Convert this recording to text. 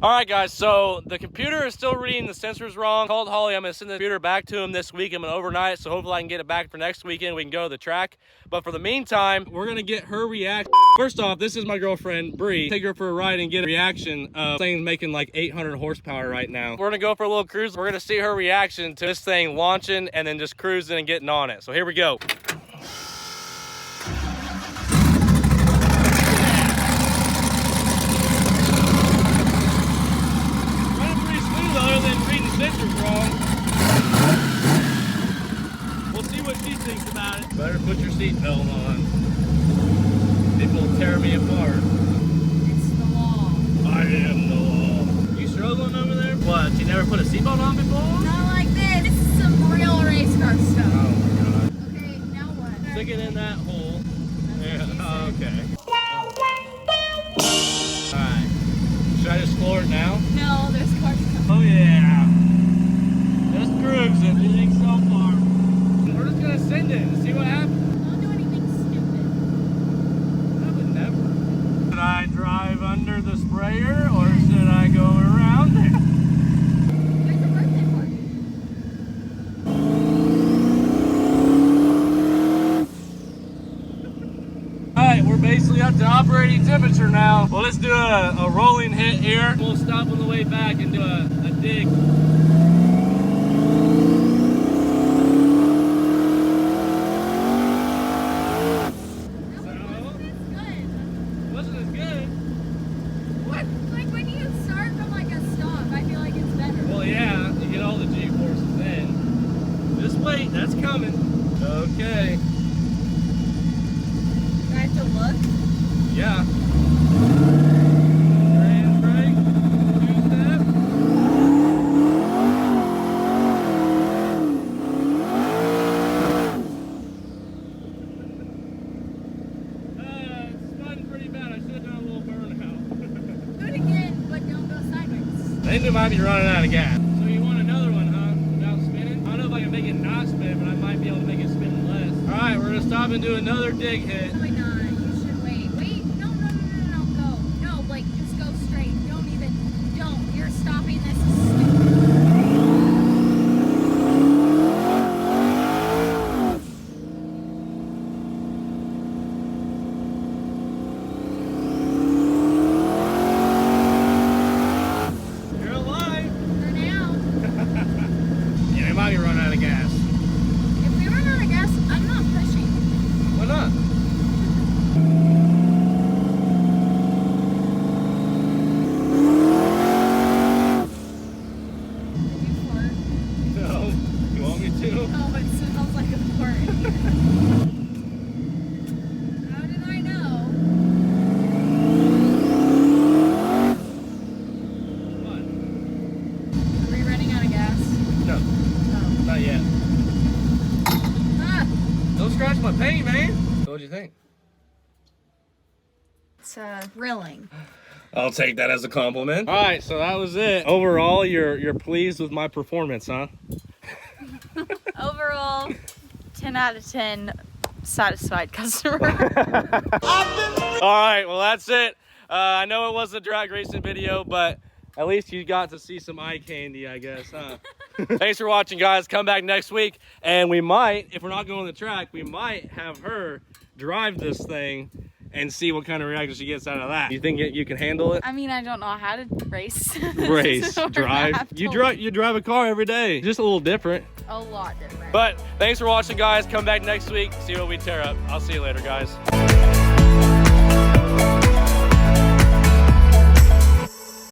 All right, guys, so the computer is still reading the sensors wrong. Called Holly. I'm going to send the computer back to him this week. I'm going to overnight, so hopefully I can get it back for next weekend. We can go to the track. But for the meantime, we're going to get her reaction. First off, this is my girlfriend, Bree. Take her for a ride and get a reaction of things making like 800 horsepower right now. We're going to go for a little cruise. We're going to see her reaction to this thing launching and then just cruising and getting on it. So here we go. Sensors wrong. We'll see what she thinks about it. Better put your seatbelt on. People will tear me apart. It's the law. I am the law. You struggling over there? What? You never put a seatbelt on before? Not like this. This is some real race car stuff. Oh my god. Okay, now what? Stick it in that hole. Yeah. Okay. Alright. Should I just floor it now? No, there's cars coming. Oh yeah. Just cruising. What do you think so far? We're just gonna send it and see what happens. Don't do anything stupid. I would never. Should I drive under the sprayer or should I go around it? Where's the birthday party? Alright, we're basically up to operating temperature now. Well, let's do a rolling hit here. We'll stop on the way back and do a dig. Wait, that's coming. Okay. Do I have to look? Yeah. Trans brake. Two-step. It's spun pretty bad. I should have done a little burnout. Do it again, but don't go sideways. I think we might be running out of gas. So you want another one, huh? Without spinning? I don't know if I can make it not spin, but I might be able to make it spin less. All right, we're gonna stop and do another dig hit. Probably not. You should wait. Wait. No. Go. No, like just go straight. Don't even. Don't. You're stopping. This is stupid. You're alive. For now. Yeah, we might be running out of gas. If we run out of gas, I'm not pushing. Why not? Did you fart? No. You want me to? Oh, it smells like a fart. How did I know? What? Are we running out of gas? No, Oh. not yet. Ah! Don't scratch my paint, man. So what'd you think? It's thrilling. I'll take that as a compliment. All right, so that was it. Overall, you're pleased with my performance, huh? Overall, 10 out of 10 satisfied customer. All right, well, that's it. I know it was a drag racing video, but at least you got to see some eye candy, I guess, huh? Thanks for watching, guys. Come back next week, and we might, if we're not going to the track, we might have her drive this thing and see what kind of reaction she gets out of that. You think you can handle it? I mean, I don't know how to race. Race, So drive. You drive a car every day. Just a little different. a lot different. But thanks for watching, guys. Come back next week, see what we tear up. I'll see you later, guys.